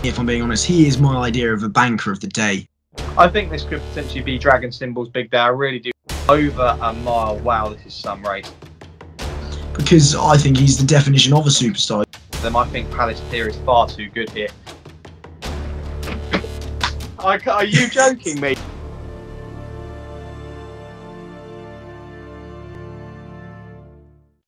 If I'm being honest, he is my idea of a banker of the day. I think this could potentially be Dragon Symbol's big day. I really do. Over a mile. Wow, this is some race. Because I think he's the definition of a superstar. I think PIER is far too good here. Are you joking me?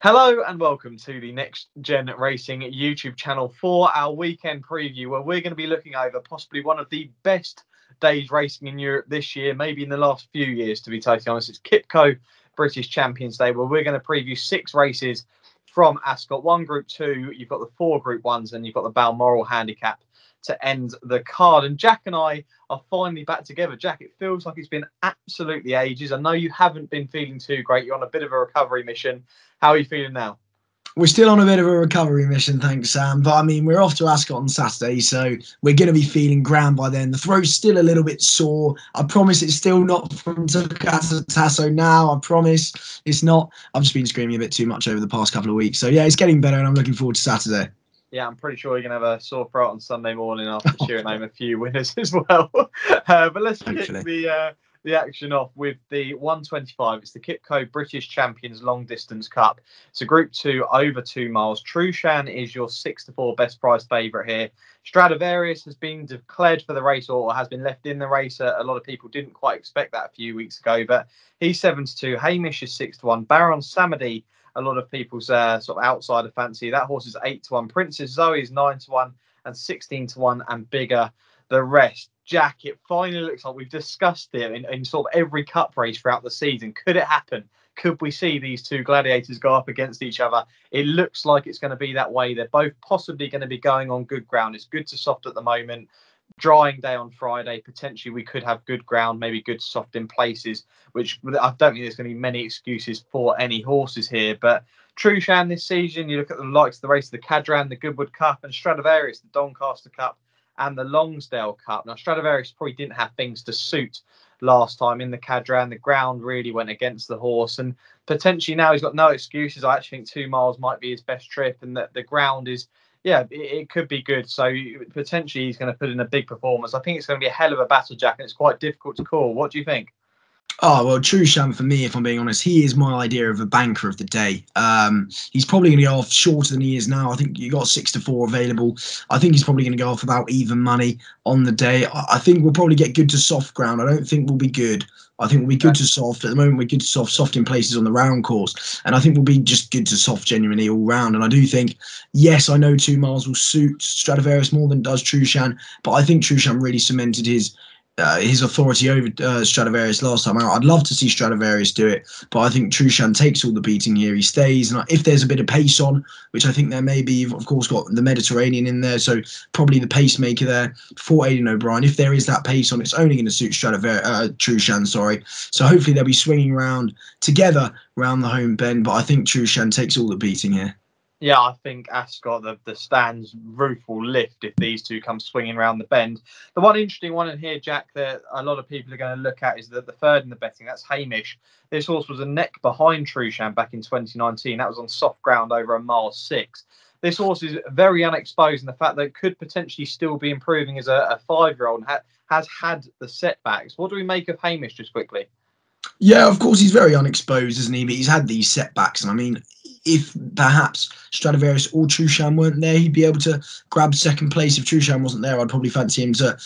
Hello and welcome to the Next Gen Racing YouTube channel for our weekend preview, where we're going to be looking over possibly one of the best days racing in Europe this year, maybe in the last few years, to be totally honest. It's Qipco British Champions Day, where we're going to preview 6 races from Ascot. 1 Group 2, you've got the 4 Group 1s, and you've got the Balmoral Handicap to end the card. And Jack and I are finally back together. Jack, it feels like it's been absolutely ages. I know you haven't been feeling too great. You're on a bit of a recovery mission. How are you feeling now? We're still on a bit of a recovery mission, thanks, Sam. But I mean, we're off to Ascot on Saturday, so we're going to be feeling grand by then. The throat's still a little bit sore. I promise it's still not from Tasso now. I promise it's not. I've just been screaming a bit too much over the past couple of weeks. So yeah, it's getting better, and I'm looking forward to Saturday. Yeah, I'm pretty sure you're going to have a sore throat on Sunday morning after cheering home a few winners as well. But let's kick the action off with the 125. It's the Qipco British Champions Long Distance Cup. It's a Group 2 over 2 miles. Trushan is your 6-4 best price favourite here. Stradivarius has been declared for the race, or has been left in the race. A lot of people didn't quite expect that a few weeks ago, but he's 7-2. Hamish is 6-1. Baron Samedi, a lot of people's sort of outsider fancy. That horse is 8-1. Princess Zoe is 9-1 and 16-1, and bigger the rest. Jack, it finally looks like we've discussed it in sort of every cup race throughout the season. Could it happen? Could we see these two gladiators go up against each other? It looks like it's going to be that way. They're both possibly going to be going on good ground. It's good to soft at the moment. Drying day on Friday. Potentially we could have good ground, maybe good soft in places, which I don't think there's going to be many excuses for any horses here. But Trushan this season, you look at the likes of the race of the Cadran, the Goodwood Cup, and Stradivarius, the Doncaster Cup, and the Longsdale Cup. Now, Stradivarius probably didn't have things to suit last time in the Cadran. The ground really went against the horse, and potentially now he's got no excuses. I actually think 2 miles might be his best trip, and that the ground is, yeah, it could be good. So potentially he's going to put in a big performance. I think it's going to be a hell of a battle, Jack, and it's quite difficult to call. What do you think? Oh, well, Trushan, for me, if I'm being honest, he is my idea of a banker of the day. He's probably going to go off shorter than he is now. I think you got 6-4 available. I think he's probably going to go off about even money on the day. I think we'll probably get good to soft ground. I don't think we'll be good. I think we'll be good to soft. At the moment, we're good to soft in places on the round course. And I think we'll be just good to soft genuinely all round. And I do think, yes, I know 2 miles will suit Stradivarius more than does Trushan, but I think Trushan really cemented his authority over Stradivarius last time out. I'd love to see Stradivarius do it, but I think Trushan takes all the beating here. He stays, and if there's a bit of pace on, which I think there may be, you've of course got the Mediterranean in there, so probably the pacemaker there for Aidan O'Brien. If there is that pace on, it's only going to suit Trushan, sorry. So hopefully they'll be swinging around together around the home bend, but I think Trushan takes all the beating here. Yeah, I think Ascot, the stand's roof will lift if these two come swinging around the bend. The one interesting one in here, Jack, that a lot of people are going to look at is the third in the betting. That's Hamish. This horse was a neck behind Trushan back in 2019. That was on soft ground over 1.6 miles. This horse is very unexposed in the fact that it could potentially still be improving as a 5-year-old and has had the setbacks. What do we make of Hamish, just quickly? Yeah, of course, he's very unexposed, isn't he? But he's had these setbacks. And I mean, if perhaps Stradivarius or Trushan weren't there, he'd be able to grab second place. If Trushan wasn't there, I'd probably fancy him to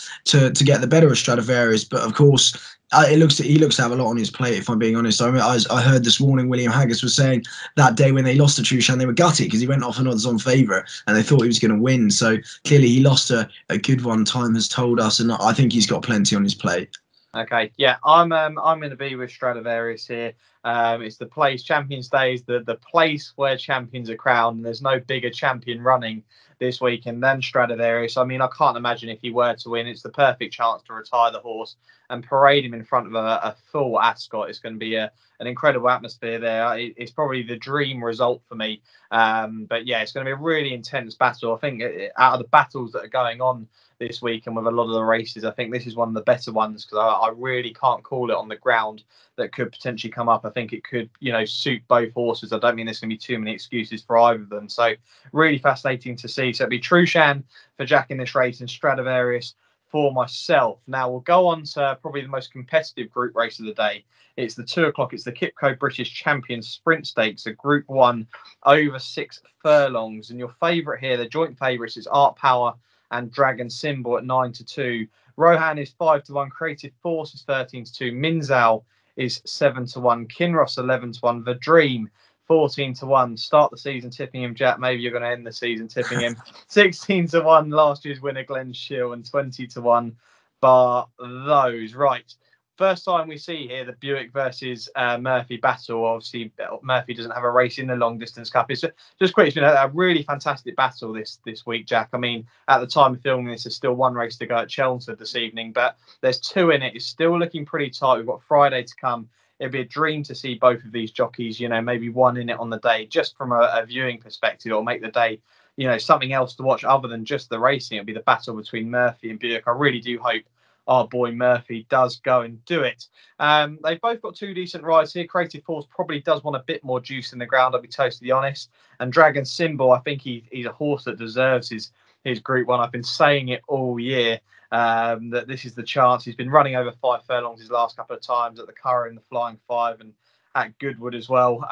get the better of Stradivarius. But of course, he looks to have a lot on his plate, if I'm being honest. I heard this morning William Haggis was saying that day when they lost to Trushan, they were gutted because he went off an odds-on favourite and they thought he was going to win. So clearly he lost a good one, time has told us, and I think he's got plenty on his plate. Okay, yeah, I'm going to be with Stradivarius here. It's the place, Champions Day is the place where champions are crowned, and there's no bigger champion running this weekend than Stradivarius. I mean, I can't imagine if he were to win, it's the perfect chance to retire the horse and parade him in front of a full Ascot. It's going to be an incredible atmosphere there. It's probably the dream result for me. But yeah, it's going to be a really intense battle. I think out of the battles that are going on this week and with a lot of the races, I think this is one of the better ones, because I really can't call it on the ground that could potentially come up. I think it could, suit both horses. I don't mean there's going to be too many excuses for either of them. So really fascinating to see. So it'll be Trushan for Jack in this race and Stradivarius for myself. Now we'll go on to probably the most competitive group race of the day. It's the 2 o'clock. It's the Qipco British Champions Sprint Stakes, a Group 1 over 6 furlongs. And your favourite here, the joint favourites, is Art Power and Dragon Symbol at 9-2. Rohan is 5-1. Creative Force is 13-2. Minzal is 7-1. Kinross 11-1. The Dream 14-1. Start the season tipping him, Jack. Maybe you're going to end the season tipping him. 16-1. Last year's winner Glenn Shiel, and 20-1 bar those. Right. First time we see here the Buick versus Murphy battle. Obviously, Murphy doesn't have a race in the long distance cup. It's just quick. It's been a really fantastic battle this week, Jack. I mean, at the time of filming this, there's still one race to go at Chelmsford this evening, but there's 2 in it. It's still looking pretty tight. We've got Friday to come. It'd be a dream to see both of these jockeys, maybe one in it on the day, just from a viewing perspective, or make the day, something else to watch other than just the racing. It'll be the battle between Murphy and Buick. I really do hope our boy Murphy does go and do it. They've both got 2 decent rides here. Creative Force probably does want a bit more juice in the ground, I'll be totally honest. And Dragon Symbol, I think he's a horse that deserves his Group 1. I've been saying it all year, that this is the chance. He's been running over 5 furlongs his last couple of times at the Curragh in the Flying 5 and at Goodwood as well,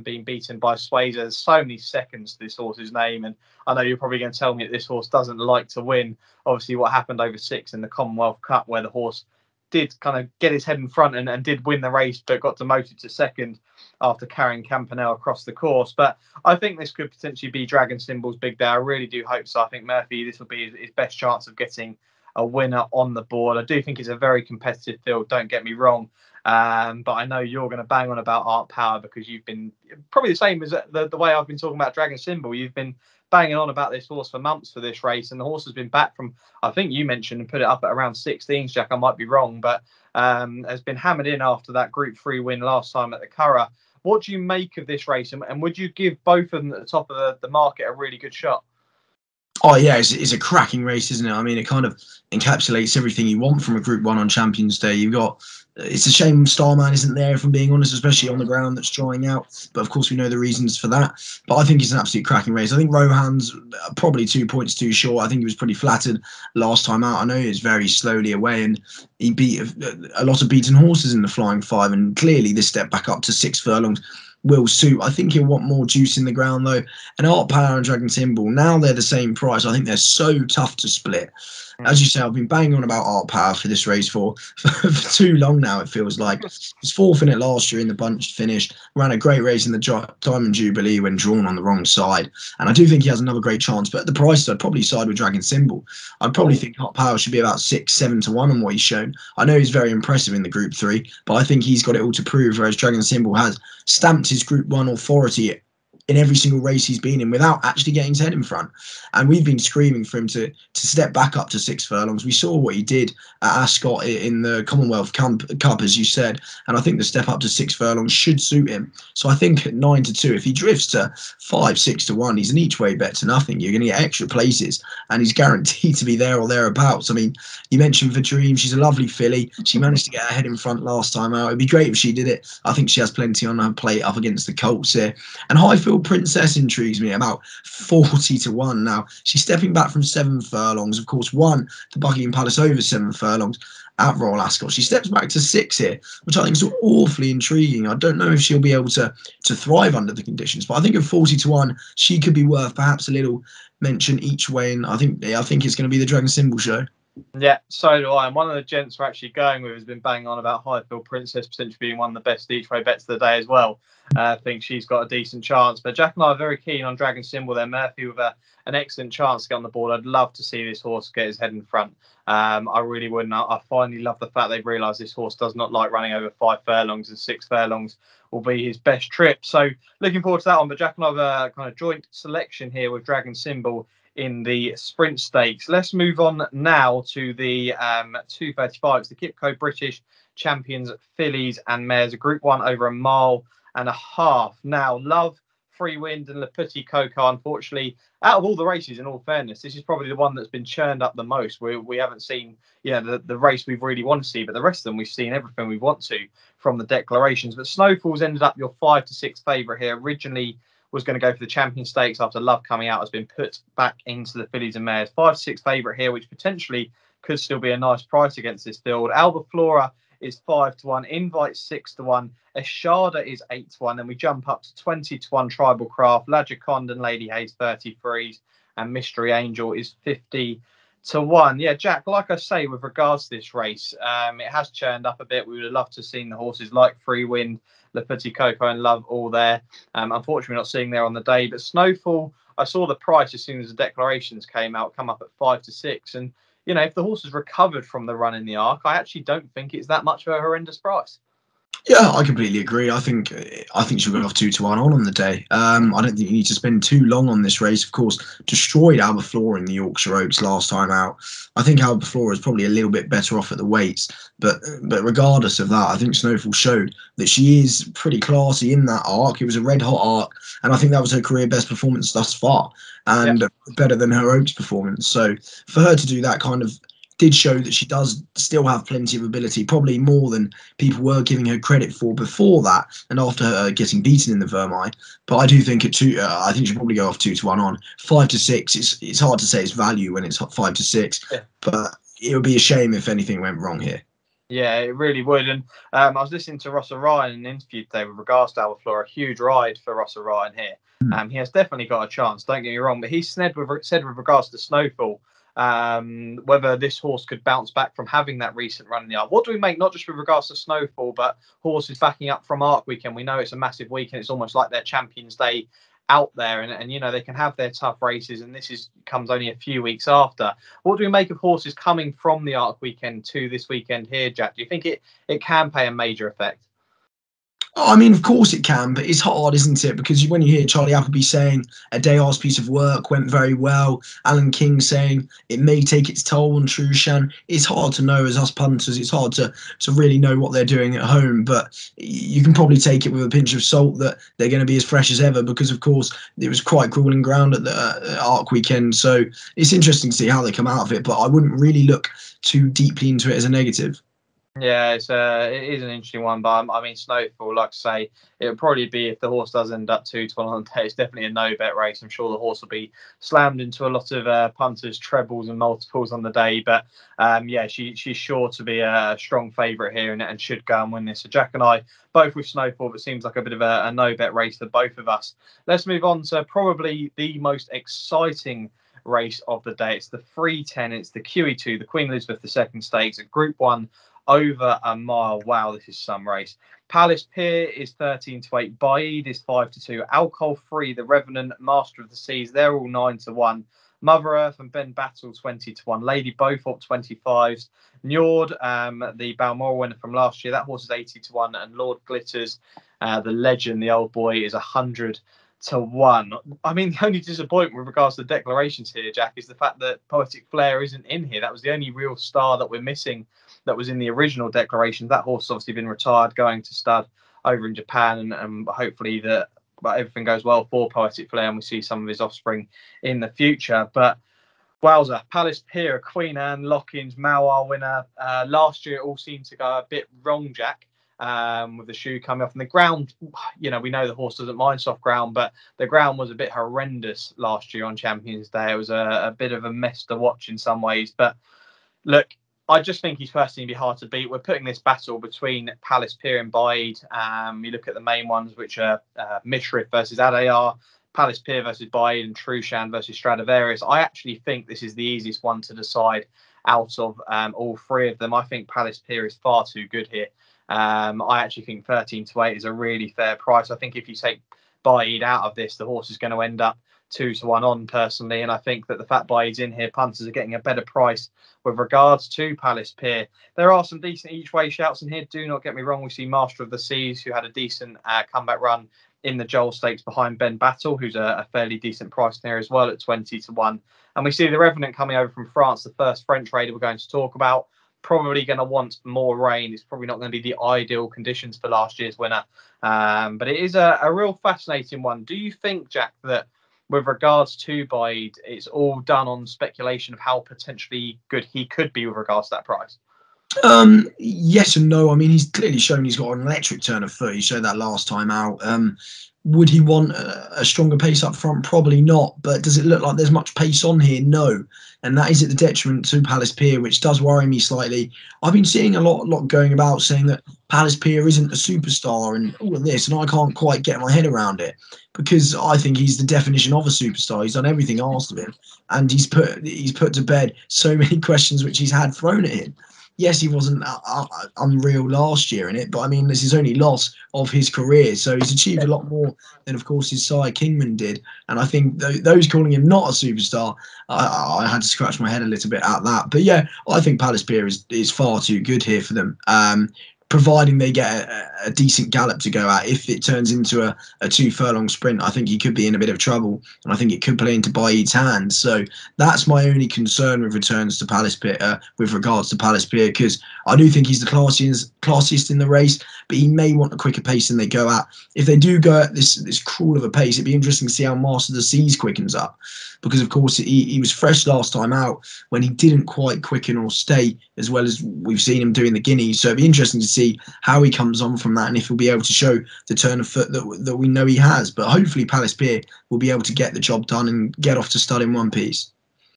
being beaten by Swayze. There's so many seconds to this horse's name, and I know you're probably going to tell me that this horse doesn't like to win. Obviously, what happened over 6 in the Commonwealth Cup, where the horse did kind of get his head in front and did win the race, but got demoted to second after carrying Campanelle across the course. But I think this could potentially be Dragon Symbol's big day. I really do hope so. I think Murphy, this will be his best chance of getting a winner on the board. I do think it's a very competitive field, don't get me wrong. But I know you're going to bang on about Art Power, because you've been probably the same as the way I've been talking about Dragon Symbol. You've been banging on about this horse for months for this race, and the horse has been back from, I think you mentioned, and put it up at around 16s, Jack. I might be wrong, but has been hammered in after that Group 3 win last time at the Curragh. What do you make of this race, and would you give both of them at the top of the market a really good shot? Oh yeah, it's a cracking race, isn't it? I mean, it kind of encapsulates everything you want from a Group 1 on Champions Day. It's a shame Starman isn't there, if I'm being honest, especially on the ground that's drying out. But of course, we know the reasons for that. But I think it's an absolute cracking race. I think Rohan's probably 2 points too short. I think he was pretty flattered last time out. I know he was very slowly away, and he beat a lot of beaten horses in the Flying 5. And clearly, this step back up to 6 furlongs will suit. I think he'll want more juice in the ground though. And Art Power and Dragon Symbol, now they're the same price. I think they're so tough to split. As you say, I've been banging on about Art Power for this race for too long now, it feels like. He was 4th in it last year in the bunched finish. Ran a great race in the Diamond Jubilee when drawn on the wrong side. And I do think he has another great chance. But at the price, I'd probably side with Dragon Symbol. I'd probably think Art Power should be about 6-7 to 1 on what he's shown. I know he's very impressive in the Group 3, but I think he's got it all to prove, whereas Dragon Symbol has stamped his Group 1 authority in every single race he's been in without actually getting his head in front. And we've been screaming for him to step back up to 6 furlongs. We saw what he did at Ascot in the Commonwealth Cup, as you said, and I think the step up to 6 furlongs should suit him. So I think at 9-2, if he drifts to 5-6 to 1, he's an each way bet to nothing. You're going to get extra places, and he's guaranteed to be there or thereabouts. I mean, you mentioned The Dream. She's a lovely filly. She managed to get her head in front last time out. It'd be great if she did it. I think she has plenty on her plate up against the Colts here. And Highfield Princess intrigues me about 40 to 1 now. She's stepping back from 7 furlongs. Of course, won the Buckingham Palace over 7 furlongs at Royal Ascot. She steps back to 6 here, which I think is awfully intriguing. I don't know if she'll be able to thrive under the conditions, but I think at 40 to 1, she could be worth perhaps a little mention each way. And I think it's going to be the Dragon Symbol show. Yeah, so do I. And one of the gents we're actually going with has been banging on about Highfield Princess potentially being one of the best each way bets of the day as well. I think she's got a decent chance. But Jack and I are very keen on Dragon Symbol there. Murphy with an excellent chance to get on the board. I'd love to see this horse get his head in front. I really would. And I finally love the fact they've realised this horse does not like running over 5 furlongs, and 6 furlongs will be his best trip. So looking forward to that one. But Jack and I have a kind of joint selection here with Dragon Symbol in the Sprint Stakes. Let's move on now to the 235s, the Qipco British Champions Fillies and Mares, a Group 1 over 1.5 miles. Now, Love, Free Wind and Le Petit Coco, unfortunately, out of all the races, in all fairness, this is probably the one that's been churned up the most. We haven't seen the race we've really want to see, but the rest of them we've seen everything we want to from the declarations. But Snowfall's ended up your 5 to 6 favourite here. Originally was going to go for the Champion Stakes after Love coming out, has been put back into the Fillies and Mares. 5 to 6 favourite here, which potentially could still be a nice price against this field. Alba Flora is 5 to 1, Invite 6 to 1, Eshada is 8 to 1, then we jump up to 20 to 1 Tribal Craft, La Gioconda and Lady Hayes 33s, and Mystery Angel is 50 to 1. Yeah, Jack, like I say, with regards to this race, it has churned up a bit. We would have loved to have seen the horses like Free Wind, Le Petit Coco and Love all there. Unfortunately, we're not seeing there on the day, but Snowfall, I saw the price as soon as the declarations came out, come up at 5 to 6, and if the horse has recovered from the run in the Arc, I actually don't think it's that much of a horrendous price. Yeah, I completely agree. I think she'll go off 2 to 1 on the day. I don't think you need to spend too long on this race. Of course, destroyed Alba Flora in the Yorkshire Oaks last time out. I think Alba Flora is probably a little bit better off at the weights, but regardless of that, I think Snowfall showed that she is pretty classy in that Arc. It was a red hot Arc, and I think that was her career best performance thus far, and better than her Oaks performance. So for her to do that kind of did show that she does still have plenty of ability, probably more than people were giving her credit for before that and after her getting beaten in the Vermeil. But I do think I think she'll probably go off 2 to 1 on 5 to 6. It's hard to say its value when it's 5 to 6, but it would be a shame if anything went wrong here. Yeah, it really would. And I was listening to Ross O'Ryan in an interview today with regards to Alba Flora. A huge ride for Ross O'Ryan here. He has definitely got a chance, don't get me wrong, but he said with regards to Snowfall, whether this horse could bounce back from having that recent run in the Arc. What do we make, not just with regards to Snowfall, but horses backing up from Arc weekend? We know it's a massive weekend. It's almost like their Champions Day out there, and they can have their tough races, and this comes only a few weeks after. What do we make of horses coming from the Arc weekend to this weekend here, Jack? Do you think it can pay a major effect? I mean, of course it can, but it's hard, isn't it? Because when you hear Charlie Appleby saying a Dayar's piece of work went very well, Alan King saying it may take its toll on Trushan, it's hard to know as us punters. It's hard to really know what they're doing at home, but you can probably take it with a pinch of salt that they're going to be as fresh as ever because, of course, it was quite grueling ground at the Arc weekend. So it's interesting to see how they come out of it, but I wouldn't really look too deeply into it as a negative. Yeah, it is an interesting one, but I mean, Snowfall, like I say, it would probably be, if the horse does end up 2 to 1 on the day, it's definitely a no-bet race. I'm sure the horse will be slammed into a lot of punters' trebles and multiples on the day, but she's sure to be a strong favourite here and should go and win this. So Jack and I, both with Snowfall, but seems like a bit of a no-bet race for both of us. Let's move on to probably the most exciting race of the day. It's the 310, it's the QE2, the Queen Elizabeth II Stakes, a Group 1 over a mile. Wow, this is some race. Palace Pier is 13 to 8. Baid is 5 to 2. Alcohol Free, the Revenant, Master of the Seas, they're all 9 to 1. Mother Earth and Ben Battle 20 to 1. Lady Beaufort 25s. Njord, the Balmoral winner from last year, that horse is 80 to 1. And Lord Glitters, the legend, the old boy, is 100 to 1. I mean, the only disappointment with regards to the declarations here, Jack, is the fact that Poetic Flare isn't in here. That was the only real star that we're missing that was in the original declaration. That horse has obviously been retired, going to stud over in Japan, and hopefully that everything goes well for Poetic Flare and we see some of his offspring in the future. But wowza, Palace Pier, Queen Anne, Lockins, Mauer winner. Last year it all seemed to go a bit wrong, Jack, with the shoe coming off. And the ground, we know the horse doesn't mind soft ground, but the ground was a bit horrendous last year on Champions Day. It was a bit of a mess to watch in some ways. But look, I just think he's personally be hard to beat. We're putting this battle between Palace Pier and Baid. You look at the main ones, which are Mishriff versus Adayar, Palace Pier versus Baid, and Trushan versus Stradivarius. I actually think this is the easiest one to decide out of all three of them. I think Palace Pier is far too good here. I actually think 13 to 8 is a really fair price. I think if you take Baid out of this, the horse is going to end up 2 to 1 on, personally, and I think that the fact Baid's in here, punters are getting a better price with regards to Palace Pier. There are some decent each way shouts in here, do not get me wrong. We see Master of the Seas, who had a decent comeback run in the Joel Stakes behind Ben Battle, who's a fairly decent price there as well at 20-1. And we see the Revenant coming over from France, the first French raider we're going to talk about. Probably going to want more rain. It's probably not going to be the ideal conditions for last year's winner. But it is a real fascinating one. Do you think, Jack, that with regards to Bide, it's all done on speculation of how potentially good he could be with regards to that price? Yes and no. I mean, he's clearly shown he's got an electric turn of foot. He showed that last time out. Would he want a stronger pace up front? Probably not. But does it look like there's much pace on here? No. And that is at the detriment to Palace PIER, which does worry me slightly. I've been seeing a lot going about saying that Palace PIER isn't a superstar and all of this, and I can't quite get my head around it, because I think he's the definition of a superstar. He's done everything asked of him, and he's put to bed so many questions which he's had thrown at him. Yes, he wasn't unreal last year in it, but I mean, this is only loss of his career. So he's achieved a lot more than, of course, his sire Kingman did. And I think those calling him not a superstar, I had to scratch my head a little bit at that. But yeah, I think Palace PIER is far too good here for them. Providing they get a decent gallop to go at. If it turns into a 2-furlong sprint, I think he could be in a bit of trouble, and I think it could play into Baid's hands. So that's my only concern with returns to Palace PIER, with regards to Palace PIER, because I do think he's the classiest in the race, but he may want a quicker pace than they go at. If they do go at this cruel of a pace, it'd be interesting to see how Master of the Seas quickens up, because of course he was fresh last time out when he didn't quite quicken or stay as well as we've seen him doing the Guineas. So it'd be interesting to see how he comes on from that, and if he'll be able to show the turn of foot that we know he has. But hopefully Palace PIER will be able to get the job done and get off to stud in one piece.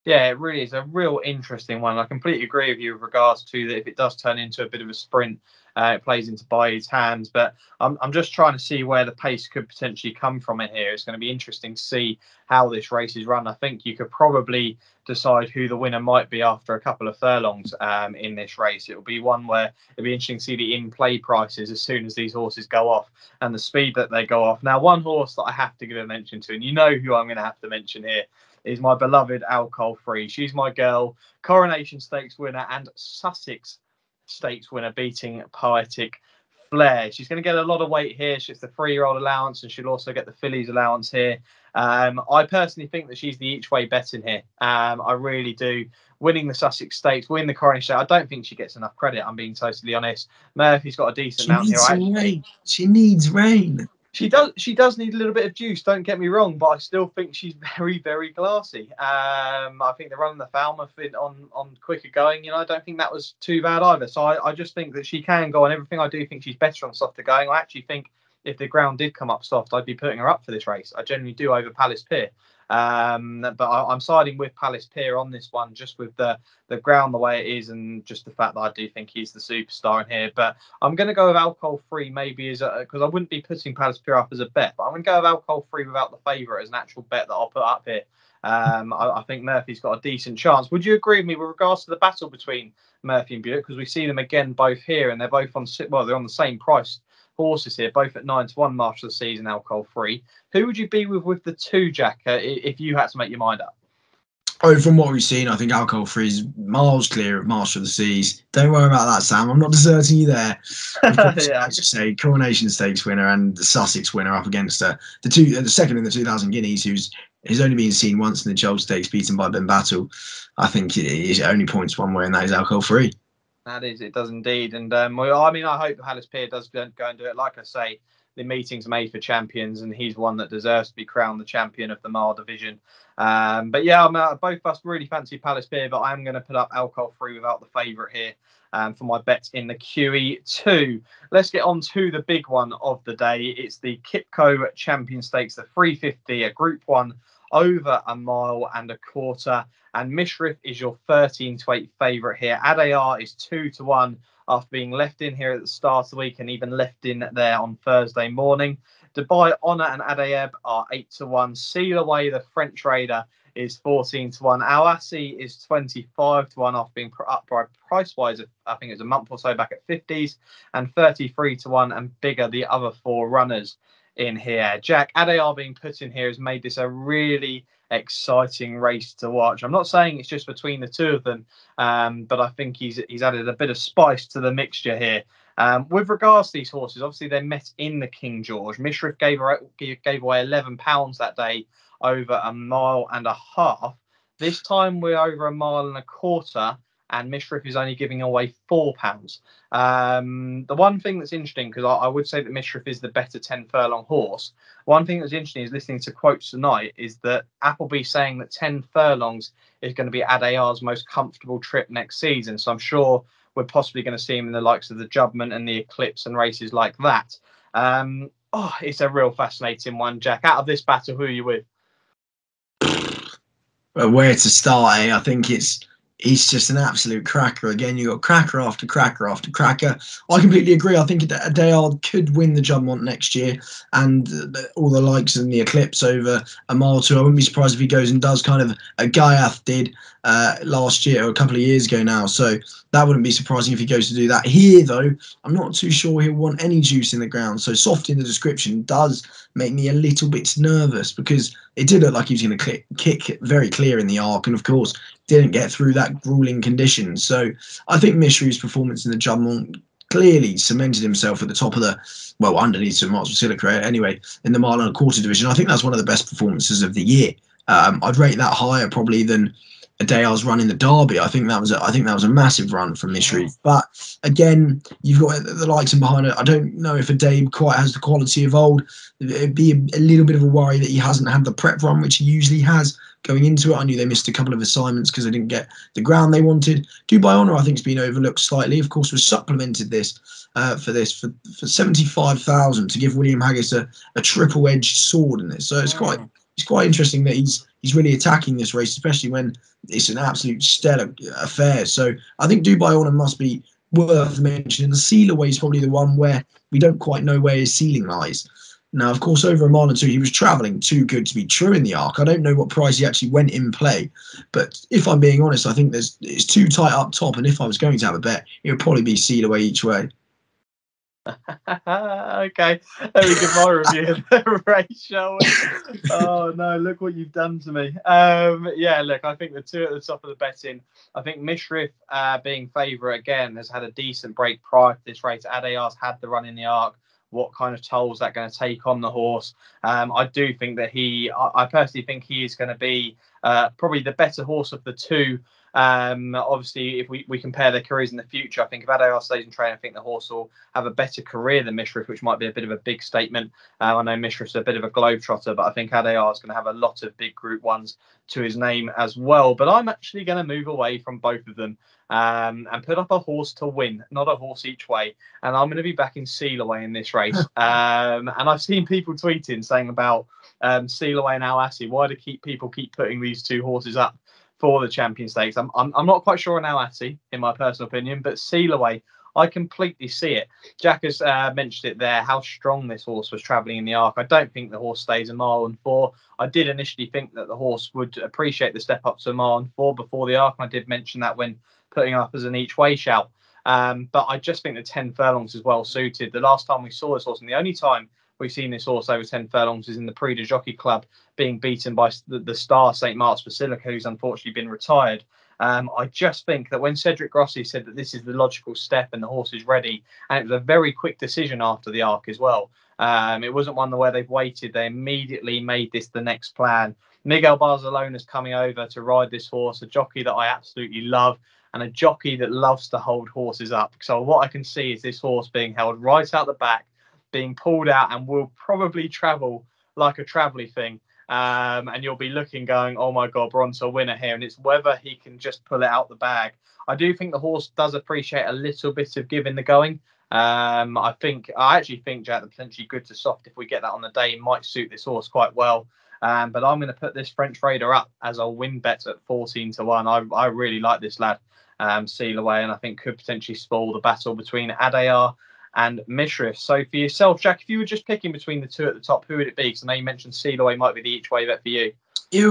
Yeah, it really is a real interesting one. I completely agree with you with regards to that. If it does turn into a bit of a sprint, it plays into Baid's hands. But I'm just trying to see where the pace could potentially come from in here. It's going to be interesting to see how this race is run. I think you could probably decide who the winner might be after a couple of furlongs in this race. It'll be one where it'll be interesting to see the in-play prices as soon as these horses go off and the speed that they go off. Now, one horse that I have to give a mention to, and you know who I'm going to have to mention here, is my beloved Alcohol Free. She's my girl, Coronation Stakes winner and Sussex Stakes winner, beating Poetic Flair. She's going to get a lot of weight here. She's the 3-year-old allowance, and she'll also get the fillies allowance here. I personally think that she's the each-way bet in here. I really do. Winning the Sussex Stakes, winning the Coronation Stakes, I don't think she gets enough credit, I'm being totally honest. Murphy's got a decent mount here. She needs rain. She does need a little bit of juice, don't get me wrong, but I still think she's very, very classy. I think the run of the Falmouth on quicker going, I don't think that was too bad either. So I just think that she can go on everything. I do think she's better on softer going. I actually think if the ground did come up soft, I'd be putting her up for this race. I generally do over Palace PIER. But I'm siding with Palace PIER on this one, just with the ground the way it is, and just the fact that I do think he's the superstar in here. But I'm going to go with Alcohol Free, maybe as because I wouldn't be putting Palace PIER up as a bet, but I'm going to go with Alcohol Free without the favourite as an actual bet that I'll put up here. I think Murphy's got a decent chance. Would you agree with me with regards to the battle between Murphy and Buick? Because we see them again both here, and they're both on they're on the same price horses here, both at 9-1 Master of the Seas and Alcohol Free. Who would you be with the two, Jack, if you had to make your mind up? Oh, from what we've seen, I think Alcohol Free is miles clear of Master of the Seas. Don't worry about that, Sam. I'm not deserting you there. Of course, yeah. As you say, Coronation Stakes winner and the Sussex winner up against the second in the 2000 Guineas, who's only been seen once in the Joel Stakes, beaten by Ben Battle. I think it only points one way, and that is Alcohol Free. That is, it does indeed. And I hope Palace PIER does go and do it. Like I say, the meeting's made for champions, and he's one that deserves to be crowned the champion of the mile division. But yeah, both of us really fancy Palace PIER, but I'm going to put up Alcohol Free without the favourite here for my bet in the QE2. Let's get on to the big one of the day. It's the Qipco Champion Stakes, the 350, a Group 1 over a mile and a quarter. And Mishriff is your 13-8 favourite here. Adayar is 2-1 after being left in here at the start of the week and even left in there on Thursday morning. Dubai Honor and Adayeb are 8-1. Seal Away, the French raider, is 14-1. Awasi is 25-1 after being put up by price-wise, I think it was a month or so back at 50s, and 33-1 and bigger the other four runners in here. Jack, Adayar being put in here has made this a really exciting race to watch. I'm not saying it's just between the two of them, but I think he's added a bit of spice to the mixture here. With regards to these horses, obviously they met in the King George. Mishriff gave away £11 that day over 1.5 miles. This time we're over 1.25 miles, and Mishriff is only giving away £4. The one thing that's interesting, because I would say that Mishriff is the better 10 furlong horse. One thing that's interesting is listening to quotes tonight is that Appleby saying that 10 furlongs is going to be Adair's most comfortable trip next season. So I'm sure we're possibly going to see him in the likes of the Judgment and the Eclipse and races like that. It's a real fascinating one, Jack. Out of this battle, who are you with? Well, where to start? I think it's just an absolute cracker. Again, you got cracker after cracker after cracker. I completely agree. I think Adair could win the Judgment next year, and all the likes in the Eclipse over 1 mile or 2. I wouldn't be surprised if he goes and does kind of a Gaiath did last year or a couple of years ago now. So that wouldn't be surprising if he goes to do that. Here, though, I'm not too sure he'll want any juice in the ground. So soft in the description does make me a little bit nervous, because it did look like he was going to kick very clear in the arc, and of course didn't get through that grueling conditions. So I think Mishriff's performance in the Judgment clearly cemented himself at the top of underneath St Mark's Basilica anyway, in the 1.25 mile division. I think that's one of the best performances of the year. I'd rate that higher probably than Adair's run in the Derby. I think that was a massive run from Mishriff. But again, you've got the likes and behind it. I don't know if Adair quite has the quality of old. It'd be a little bit of a worry that he hasn't had the prep run which he usually has going into it. I knew they missed a couple of assignments because they didn't get the ground they wanted. Dubai Honour, I think, has been overlooked slightly. Of course, was supplemented for 75,000 to give William Haggis a triple-edged sword in this. So it's quite interesting that he's really attacking this race, especially when it's an absolute stellar affair. So I think Dubai Honour must be worth mentioning. The Sealaway is probably the one where we don't quite know where his ceiling lies. Now, of course, over 1 mile and 2, he was travelling too good to be true in the arc. I don't know what price he actually went in play, but if I'm being honest, I think it's too tight up top, and if I was going to have a bet, it would probably be Sealaway each way. Okay, let me give my review of the race, shall we? Oh no, look what you've done to me. Look, I think the two at the top of the betting, I think Mishriff being favourite again has had a decent break prior to this race. Adair's had the run in the arc. What kind of toll is that going to take on the horse? I do think that I personally think he is going to be probably the better horse of the two. Obviously, if we compare their careers in the future, I think if Adair stays in training, I think the horse will have a better career than Mishriff, which might be a bit of a big statement. I know Mishriff's a bit of a globetrotter, but I think Adair is going to have a lot of big Group 1s to his name as well. But I'm actually going to move away from both of them and put up a horse to win, not a horse each way. And I'm going to be backing Sealaway in this race. And I've seen people tweeting saying about Sealaway and Al Assi, why do people keep putting these two horses up for the Champion Stakes? I'm not quite sure on Al Assi, in my personal opinion, but Sealaway, I completely see it. Jack has mentioned it there, how strong this horse was travelling in the arc. I don't think the horse stays 1 mile and 4. I did initially think that the horse would appreciate the step up to 1 mile and 4 before the arc, and I did mention that when putting up as an each way shout. But I just think the 10 furlongs is well suited. The last time we saw this horse, and the only time we've seen this horse over 10 furlongs, is in the Prix de Jockey Club, being beaten by the star St Mark's Basilica, who's unfortunately been retired. I just think that when Cedric Grossi said that this is the logical step and the horse is ready, and it was a very quick decision after the arc as well. It wasn't one where they've waited. They immediately made this the next plan. Miguel Barcelona's coming over to ride this horse, a jockey that I absolutely love, and a jockey that loves to hold horses up. So what I can see is this horse being held right out the back, being pulled out, and will probably travel like a travelly thing. And you'll be looking, going, oh my God, we're on to a winner here. And it's whether he can just pull it out the bag. I do think the horse does appreciate a little bit of giving the going. I actually think, Jack, the potentially good to soft, if we get that on the day, might suit this horse quite well. But I'm going to put this French Raider up as a win bet at 14-1. I really like this lad, Sealaway, and I think could potentially spoil the battle between Adair and Mishriff. So for yourself, Jack, if you were just picking between the two at the top, who would it be? Because I know you mentioned Sealaway might be the each way bet for you. It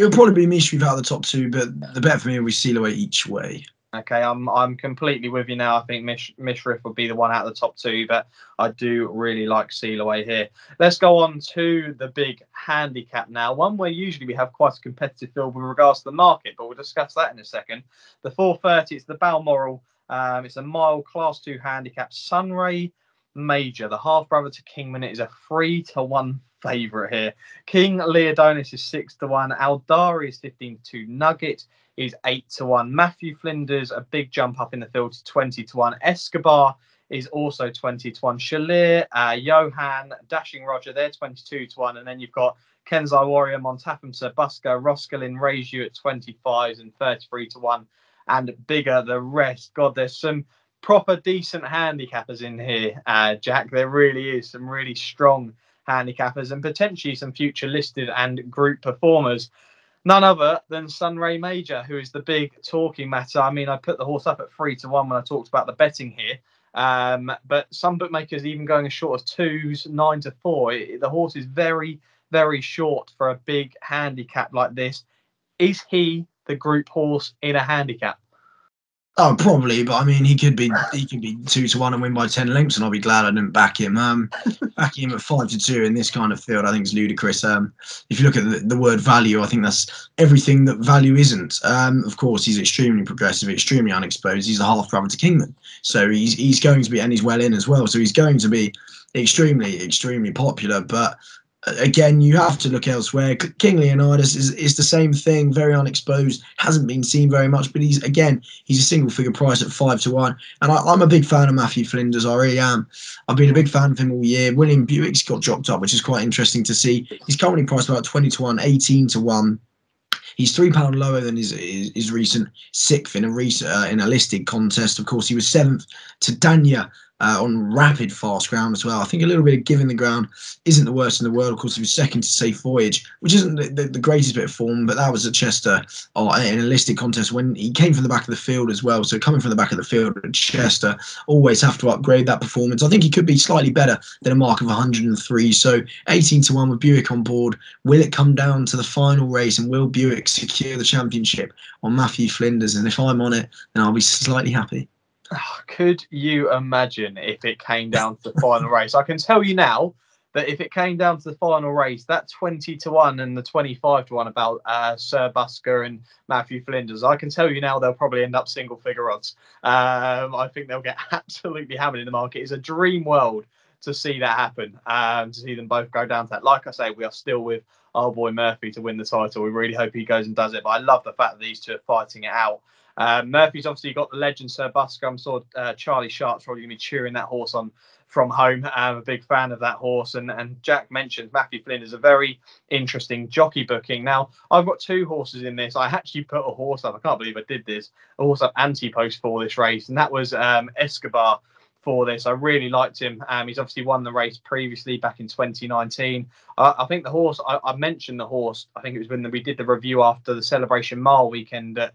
would probably be Mishriff out of the top two, but the bet for me would be Sealaway each way. Okay, I'm completely with you now. I think Mishriff would be the one out of the top two, but I do really like Sealaway here. Let's go on to the big handicap now, one where usually we have quite a competitive field with regards to the market, but we'll discuss that in a second. The 4:30, it's the Balmoral It's a mile Class 2 handicap. Sunray Major, the half brother to Kingman, is a 3-1 favourite here. King Leodonis is 6-1. Aldari is 15-2. Nugget is 8-1. Matthew Flinders, a big jump up in the field, to 20-1. Escobar is also 20-1. Shalir, Johan, Dashing Roger, they're 22-1. And then you've got Kenzai Warrior, Montafam, Sir Busker, Roscalin, Reju at 25s and 33-1. And bigger the rest. God, there's some proper decent handicappers in here, Jack. There really is some really strong handicappers and potentially some future listed and group performers. None other than Sunray Major, who is the big talking matter. I mean, I put the horse up at 3-1 when I talked about the betting here. But some bookmakers even going as short as 2s, 9-4. The horse is very, very short for a big handicap like this. Is he the group horse in a handicap? Oh, probably, but I mean, he could be 2-1 and win by 10 lengths, and I'll be glad I didn't back him. Backing him at 5-2 in this kind of field, I think is ludicrous. If you look at the word value, I think that's everything that value isn't. Of course, he's extremely progressive, extremely unexposed. He's a half brother to Kingman, so he's going to be, and he's well in as well, so he's going to be extremely, extremely popular. But again, you have to look elsewhere. King Leonidas is the same thing, very unexposed, hasn't been seen very much, but he's a single figure price at 5-1. And I'm a big fan of Matthew Flinders, I really am. I've been a big fan of him all year. William Buick's got dropped up, which is quite interesting to see. He's currently priced about 20-1, 18-1. He's £3 lower than his recent 6th in a listed contest. Of course, he was 7th to Dania on rapid fast ground as well. I think a little bit of giving the ground isn't the worst in the world. Of course, he was 2nd to Safe Voyage, which isn't the greatest bit of form, but that was at Chester in a listed contest when he came from the back of the field as well. So coming from the back of the field at Chester, always have to upgrade that performance. I think he could be slightly better than a mark of 103. So 18-1 with Buick on board. Will it come down to the final race, and will Buick secure the championship on Matthew Flinders? And if I'm on it, then I'll be slightly happy. Oh, could you imagine if it came down to the final race? I can tell you now that if it came down to the final race, that 20-1 and the 25-1 about Sir Busker and Matthew Flinders, I can tell you now they'll probably end up single figure odds. I think they'll get absolutely hammered in the market. It's a dream world to see that happen, to see them both go down to that. Like I say, we are still with our boy Murphy to win the title. We really hope he goes and does it. But I love the fact that these two are fighting it out. Murphy's obviously got the legend Sir Busker. I'm sure Charlie Sharp's probably going to be cheering that horse on from home. I'm a big fan of that horse. And Jack mentioned Matthew Flinders, a very interesting jockey booking. Now, I've got 2 horses in this. I actually put a horse up. I can't believe I did this. A horse up anti-post for this race. And that was Escobar for this. I really liked him. He's obviously won the race previously back in 2019. I think the horse, I mentioned the horse, I think it was when we did the review after the Celebration Mile weekend at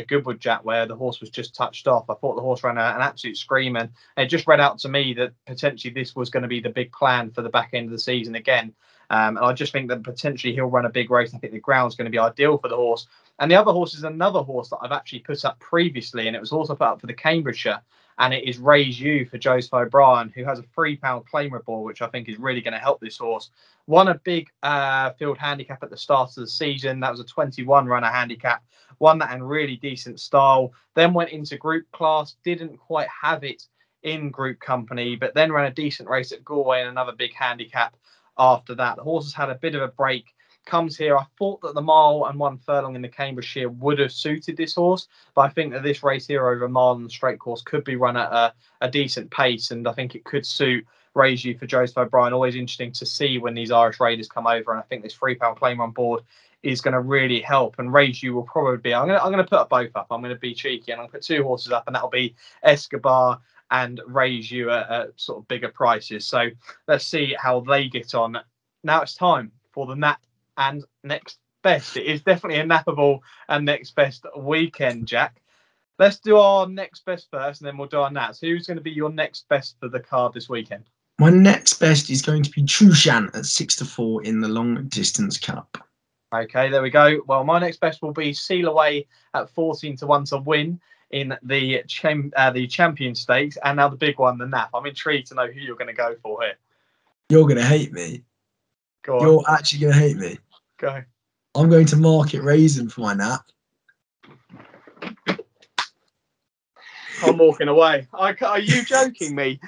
Goodwood, Jack, where the horse was just touched off. I thought the horse ran an absolute scream, and it just read out to me that potentially this was going to be the big plan for the back end of the season again. And I just think that potentially he'll run a big race. I think the ground's going to be ideal for the horse. And the other horse is another horse that I've actually put up previously, and it was also put up for the Cambridgeshire, and it is Raise You for Joseph O'Brien, who has a £3 claim report, which I think is really going to help this horse. Won a big field handicap at the start of the season. That was a 21 runner handicap. Won that in really decent style. Then went into group class. Didn't quite have it in group company, but then ran a decent race at Galway and another big handicap after that. The horse has had a bit of a break. Comes here. I thought that the mile and 1 furlong in the Cambridgeshire would have suited this horse, but I think that this race here over a mile and the straight course could be run at a decent pace, and I think it could suit Raise You for Joseph O'Brien. Always interesting to see when these Irish Raiders come over, and I think this £3 claim on board is going to really help. And Raise You will probably be. I'm going to put both up. I'm going to be cheeky, and I'm going to put 2 horses up, and that'll be Escobar and Raise You at sort of bigger prices. So let's see how they get on. Now it's time for the Nap and Next Best. It is definitely a nappable and Next Best weekend, Jack. Let's do our Next Best first, and then we'll do our Nats. Who's going to be your Next Best for the card this weekend? My Next Best is going to be Trushan at 6-4 in the Long Distance Cup. Okay, there we go. Well, my Next Best will be Seal Away at 14-1 to win in the Champion Stakes, and now the big one, the Nap. I'm intrigued to know who you're going to go for here. You're going to hate me. Go on. You're actually going to hate me. Go. I'm going to Market Raisin for my Nap. I'm walking away. Are you joking me?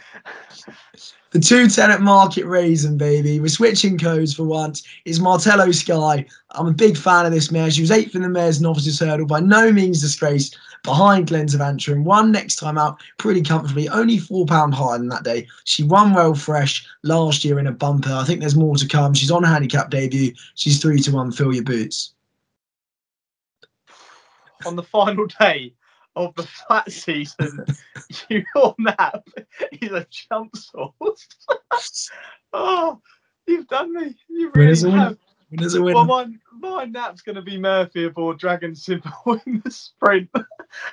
The 210 at Market Raisin, baby. We're switching codes for once. It's Martello Sky. I'm a big fan of this mare. She was 8th in the Mares' Novices Hurdle. By no means disgraced. Behind Glens of Antrim. Won next time out pretty comfortably. Only £4 higher than that day. She won well fresh last year in a bumper. I think there's more to come. She's on a handicap debut. She's 3-1. Fill your boots. On the final day of the flat season, your nap is a jump source. Oh, you've done me. You really have. Well, my nap's going to be Murphy aboard Dragon Symbol in the sprint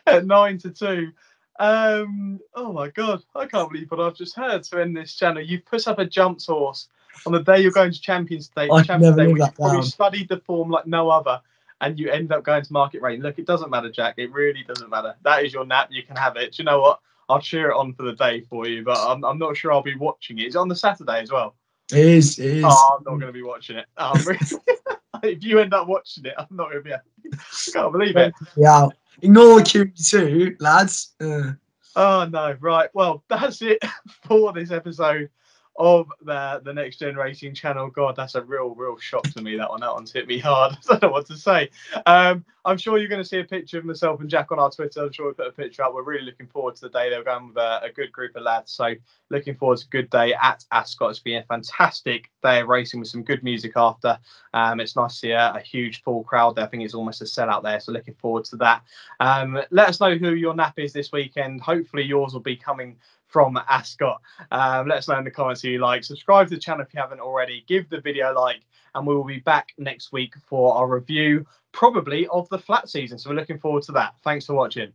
at 9-2. Oh my God, I can't believe what I've just heard. To end this channel, you've put up a jump source on the day you're going to Champions Day, where you've probably studied the form like no other, and you end up going to Market Rate. Look, it doesn't matter, Jack. It really doesn't matter. That is your nap. You can have it. Do you know what? I'll cheer it on for the day for you, but I'm not sure I'll be watching it. It's on the Saturday as well. It is. It is. Oh, I'm not going to be watching it. If you end up watching it, I'm not going to be happy. I can't believe it. Yeah. Ignore the Q2, lads. Oh, no. Right. Well, that's it for this episode of the Next Gen Racing channel. God, that's a real shock to me. That one's hit me hard. I don't know what to say. I'm sure you're going to see a picture of myself and Jack on our Twitter. I'm sure we'll put a picture up. We're really looking forward to the day. They're going with a good group of lads, so looking forward to a good day at Ascot. It's been a fantastic day of racing with some good music after. It's nice to see a huge full crowd there. I think it's almost a sellout there, so looking forward to that. Let us know who your nap is this weekend. Hopefully yours will be coming from Ascot. Let us know in the comments who you like. Subscribe to the channel if you haven't already. Give the video a like, and we will be back next week for our review, probably of the flat season. So we're looking forward to that. Thanks for watching.